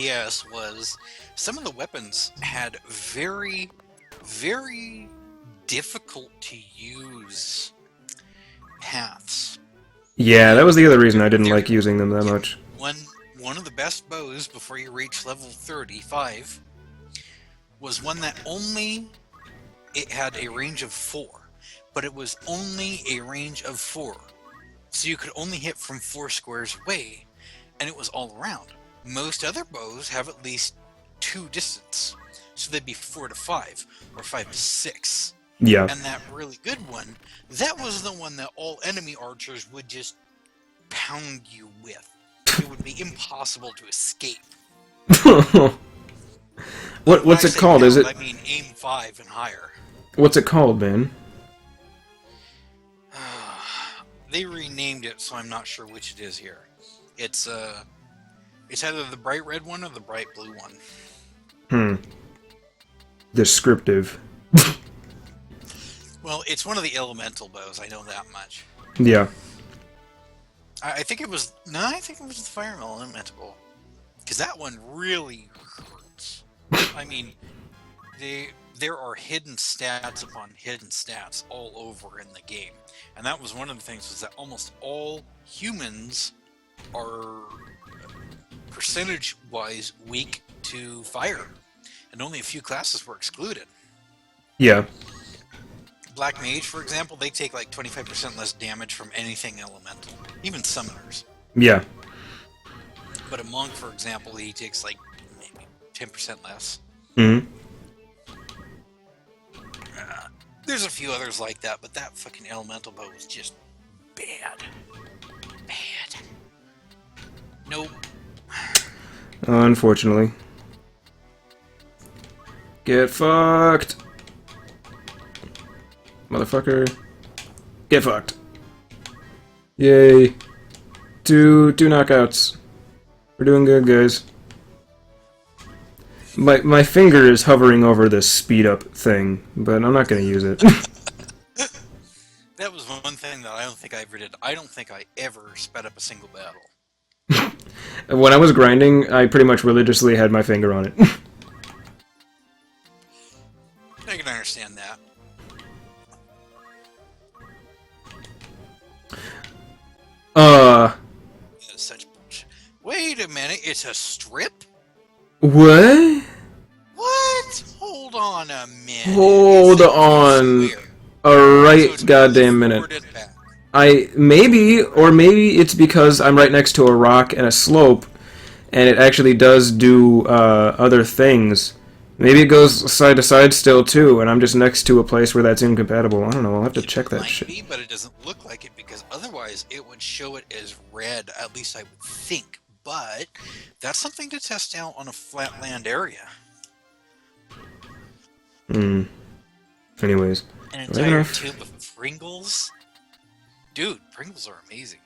3DS was some of the weapons had very, very difficult to use paths. Yeah, that And was the other reason I didn't there, like using them that yeah, much. one one of the best bows before you reach level 35 was one that only it had a range of 4, but it was only a range of 4. So you could only hit from 4 squares away, and it was all around. Most other bows have at least 2 distance, so they'd be 4 to 5 or 5 to 6. Yeah. And that really good one, that was the one that all enemy archers would just pound you with. It would be impossible to escape. And when I What's it say called? Is pound, it I mean aim 5 and higher. what's it called, man? They renamed it, so I'm not sure which it is here. It's it's either the bright red one or the bright blue one. Hmm. Descriptive. Well, it's one of the elemental bows. I know that much. Yeah. I think it was no. I think it was the fire elemental bow because that one really hurts. I mean, there are hidden stats upon hidden stats all over in the game, and that was one of the things was that almost all humans are percentage-wise weak to fire, and only a few classes were excluded. Yeah. Black Mage, for example, they take like 25% less damage from anything elemental, even summoners. Yeah. But a monk, for example, he takes like maybe 10% less. Hmm. There's a few others like that, but that fucking elemental bow was just bad. Bad. Nope. Unfortunately. Get fucked. Motherfucker. Get fucked. Yay. Two knockouts. We're doing good, guys. My finger is hovering over this speed up thing, but I'm not gonna use it. That was one thing that I don't think I ever did. I don't think I ever sped up a single battle. When I was grinding, I pretty much religiously had my finger on it. I can understand that. uh, That is such bullshit. Wait a minute, it's a strip? what? What? Hold on a minute. Hold Is it on two square? a So right it's fully goddamn minute. forwarded back. Maybe it's because I'm right next to a rock and a slope, and it actually does do other things. Maybe it goes side to side still too, and I'm just next to a place where that's incompatible. I don't know. I'll have to It check that might shit. be, but it doesn't look like it because otherwise it would show it as red, at least I would think. But that's something to test out on a flat land area. Hmm. Anyways, An do I have entire enough? tube of Pringles? Dude, Pringles are amazing.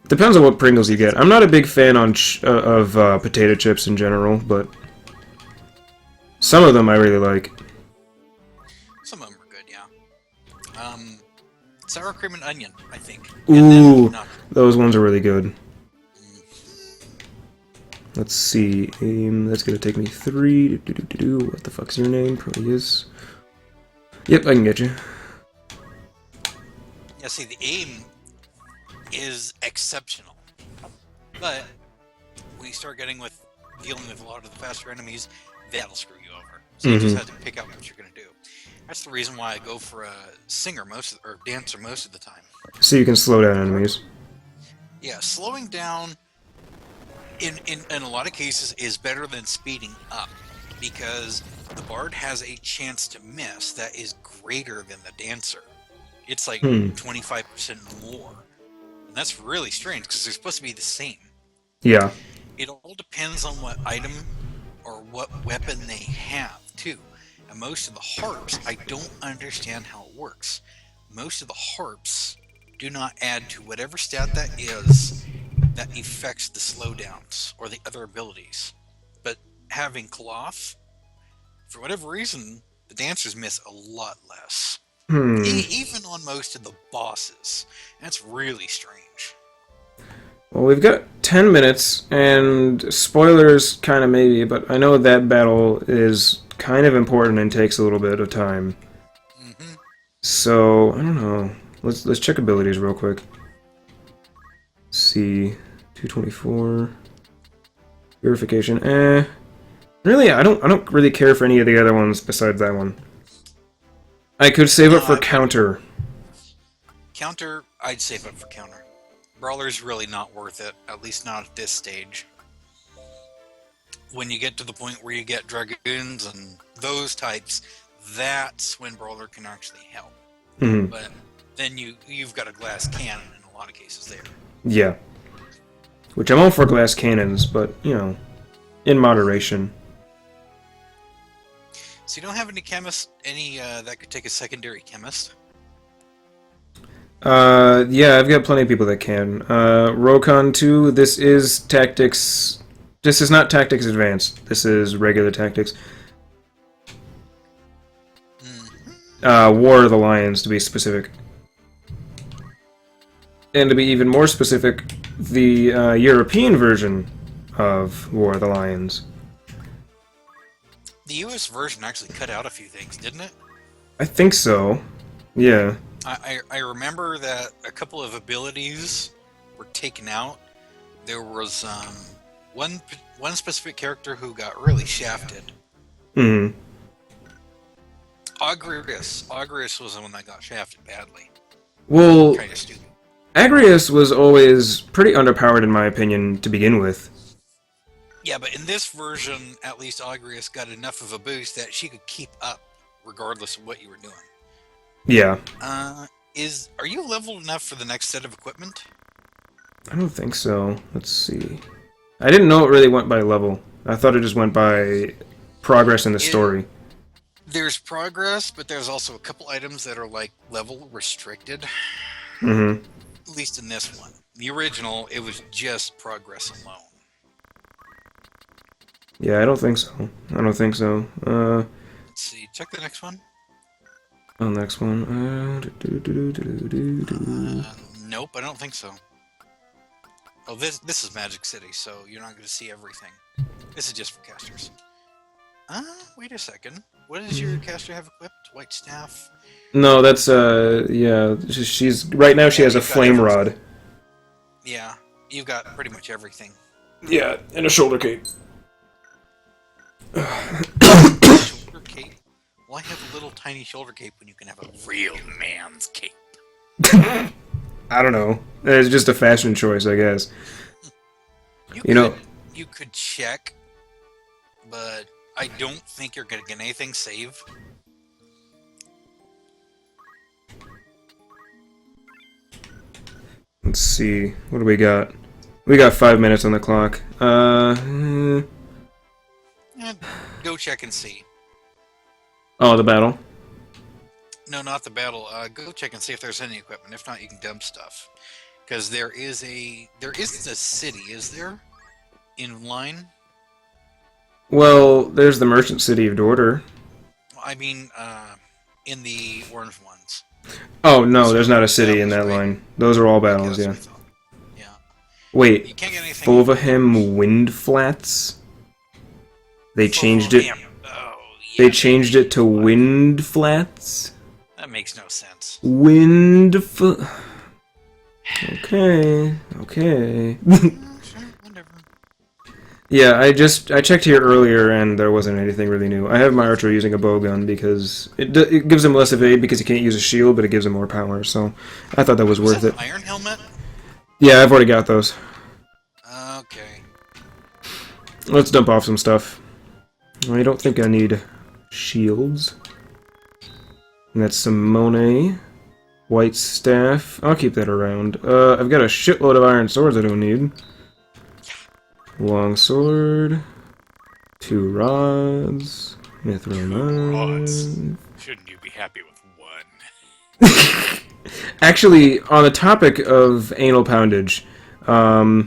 Depends on what Pringles you get. I'm not a big fan of potato chips in general, but some of them I really like. Some of them are good, yeah. Sour cream and onion, I think. And then Ooh, not. those ones are really good. Mm, Let's see. That's gonna take me 3. What the fuck's your name? Probably is. Yep, I can get you. yeah, see, the aim is exceptional. But when you start dealing with a lot of the faster enemies, that'll screw you over. So you just have to pick out what you're gonna do. That's the reason why I go for a singer or dancer most of the time. So you can slow down enemies. Yeah, slowing down in a lot of cases is better than speeding up because the bard has a chance to miss that is greater than the dancer. It's like Hmm. 25% more. And that's really strange because they're supposed to be the same. Yeah. It all depends on what item or what weapon they have, too. And most of the harps, I don't understand how it works. Most of the harps do not add to whatever stat that is that affects the slowdowns or the other abilities. But having cloth, for whatever reason, the dancers miss a lot less. Hmm. Even on most of the bosses. That's really strange. Well, we've got 10 minutes, and spoilers kind of maybe, but I know that battle is kind of important and takes a little bit of time. Mm-hmm. So, I don't know. Let's check abilities real quick. See, 224 purification. Really, I don't really care for any of the other ones besides that one. I could save up for counter. Counter, I'd save up for counter. Brawler's really not worth it, at least not at this stage. When you get to the point where you get dragoons and those types, that's when Brawler can actually help. Mm-hmm. But then you've got a glass cannon in a lot of cases there. Yeah. Which I'm all for glass cannons, but, you know, in moderation. So you don't have any chemists, that could take a secondary chemist? Yeah, I've got plenty of people that can. Rokon 2, this is tactics. This is not tactics advanced. This is regular tactics. War of the Lions, to be specific. And to be even more specific, the European version of War of the Lions. The US version actually cut out a few things, didn't it? I think so. Yeah. I remember that a couple of abilities were taken out. There was one specific character who got really shafted. Mm-hmm. Agrius was the one that got shafted badly. Well, Kind of stupid. Agrius was always pretty underpowered in my opinion to begin with. Yeah, but in this version, at least Agrius got enough of a boost that she could keep up regardless of what you were doing. Yeah. Are you leveled enough for the next set of equipment? I don't think so. Let's see. I didn't know it really went by level. I thought it just went by progress in the story. There's progress, but there's also a couple items that are like level restricted. Mm-hmm. At least in this one. The original, it was just progress alone. Yeah, I don't think so. I don't think so. Let's see. Check the next one. Oh, next one. Nope, I don't think so. Oh, this is Magic City, so you're not going to see everything. This is just for casters. Wait a second. What does your caster have equipped? White staff? No, that's yeah. She's right now. She has a flame rod. Yeah, you've got pretty much everything. Yeah, and a shoulder cape. Shoulder cape? Why have a little tiny shoulder cape when you can have a real man's cape? I don't know. It's just a fashion choice, I guess. You could check, but I don't think you're going to get anything save. Let's see. What do we got? We got 5 minutes on the clock. Go check and see. Oh, the battle. No, not the battle. Go check and see if there's any equipment. If not, you can dump stuff. Because there isn't a city, is there? In line? Well, there's the merchant city of Dorter. I mean, in the orange ones. Oh, no, there's not a city in that line. Those are all battles, yeah. Yeah. Wait, You can't get anything. Fulvaham Wind Flats? They changed it. Oh, yeah. They changed it to Wind Flats? That makes no sense. Okay, okay. Sure, whatever. Yeah, I checked here earlier and there wasn't anything really new. I have my archer using a bowgun because it gives him less evade because he can't use a shield, but it gives him more power, so I thought that was worth it. Iron helmet? Yeah, I've already got those. Okay. Let's dump off some stuff. I don't think I need shields. And that's some Monet. White staff. I'll keep that around. I've got a shitload of iron swords I don't need. Long sword. 2 rods. Mithril knife. Shouldn't you be happy with one? Actually, on the topic of anal poundage, oh,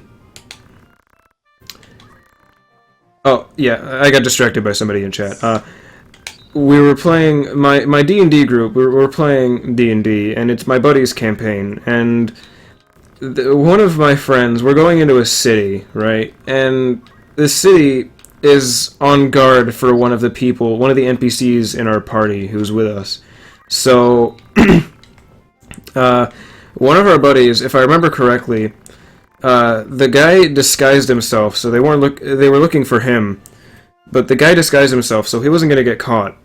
yeah, I got distracted by somebody in chat. We were playing, my D&D group, we were playing D&D, and it's my buddy's campaign, and one of my friends, we're going into a city, right? And the city is on guard for one of the NPCs in our party who's with us. So, one of our buddies, if I remember correctly, the guy disguised himself, so they were looking for him, but the guy disguised himself, so he wasn't gonna get caught.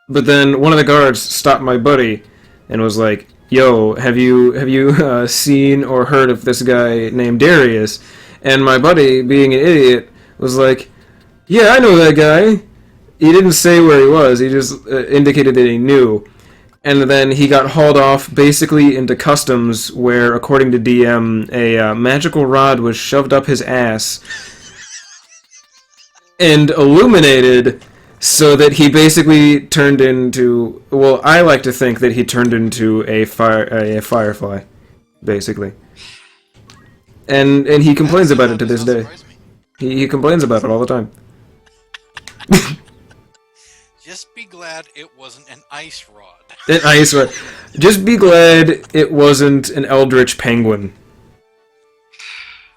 But then one of the guards stopped my buddy and was like, "Yo, have you seen or heard of this guy named Darius?" And my buddy, being an idiot, was like, "Yeah, I know that guy." He didn't say where he was. He just indicated that he knew. And then he got hauled off basically into customs where, according to DM, a magical rod was shoved up his ass and illuminated so that he basically turned into... Well, I like to think that he turned into a firefly, basically. And he complains about it to this day. He complains about it all the time. Just be glad it wasn't an ice rod. An ice rod. Just be glad it wasn't an eldritch penguin.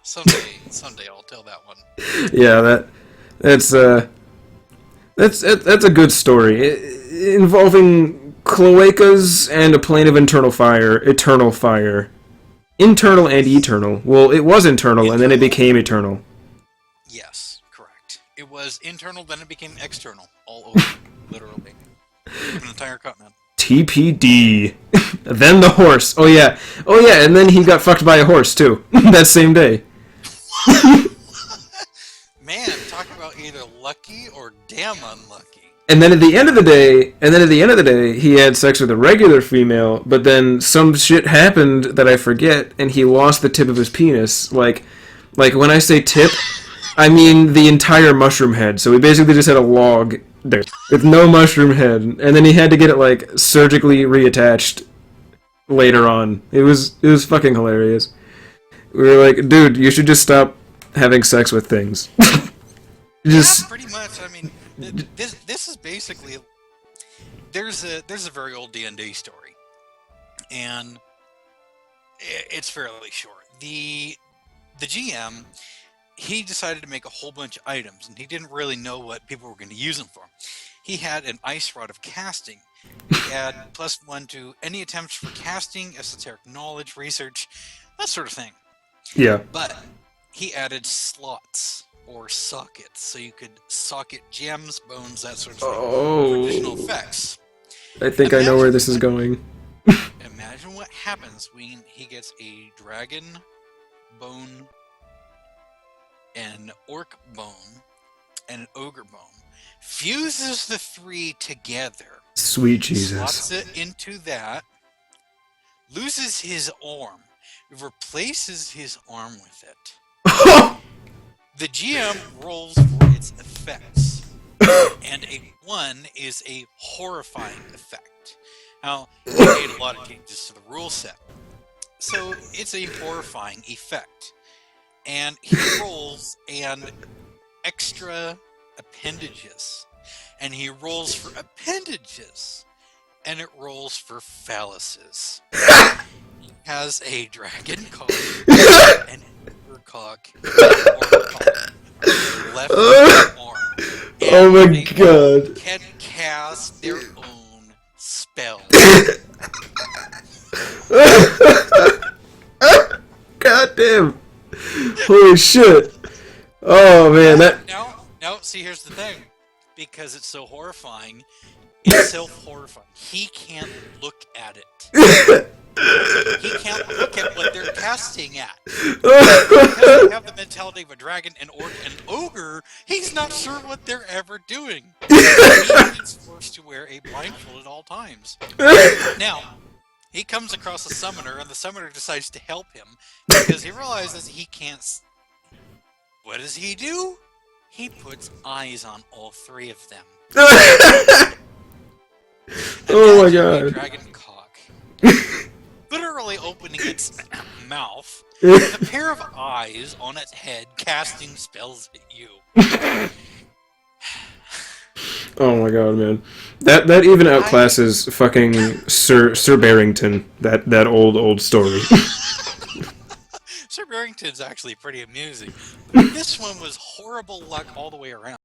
Someday I'll tell that one. Yeah, that's a good story involving cloacas and a plane of eternal fire. Internal and eternal. Well, it was internal and then it became eternal. Yes, correct. It was internal, then it became external. All over, literally. An entire continent. TPD. Then the horse. Oh yeah, and then he got fucked by a horse too. That same day. Man, talk about either lucky or damn unlucky. And then at the end of the day, he had sex with a regular female, but then some shit happened that I forget, and he lost the tip of his penis. Like when I say tip, I mean the entire mushroom head. So he basically just had a log there with no mushroom head, and then he had to get it like surgically reattached later on. It was fucking hilarious. We were like, dude, you should just stop having sex with things. Just yeah, pretty much. I mean, this is basically there's a very old D&D story, and it's fairly short. The GM, he decided to make a whole bunch of items, and he didn't really know what people were going to use them for. He had an ice rod of casting. He had +1 to any attempts for casting, esoteric knowledge, research, that sort of thing. yeah. But he added slots or sockets, so you could socket gems, bones, that sort of thing. Oh. For additional effects. I think I know where this is going. Imagine what happens when he gets a dragon bone, an orc bone, and an ogre bone. Fuses the three together. Sweet Jesus. Slots it into that. Loses his arm. Replaces his arm with it. The GM rolls for its effects. And a 1 is a horrifying effect. Now, he made a lot of changes to the rule set. So it's a horrifying effect. And he rolls an extra appendages. And he rolls for appendages. And it rolls for phalluses. He has a dragon cock, an ogre cock, left arm. Oh my god. Can cast their own spell. God damn. Holy shit. Oh man, that... No, see, here's the thing. Because it's so horrifying, it's self-horrifying. He can't look at it. He can't look at what they're casting at. Because they have the mentality of a dragon, an orc, and an ogre, he's not sure what they're ever doing. He is forced to wear a blindfold at all times. Now, he comes across a summoner, and the summoner decides to help him because he realizes he can't... What does he do? He puts eyes on all three of them. Oh my god. Dragon cock. Literally opening its mouth with a pair of eyes on its head casting spells at you. Oh my god, man. That even outclasses fucking Sir Barrington, that old story. Barrington's actually pretty amusing. This one was horrible luck all the way around.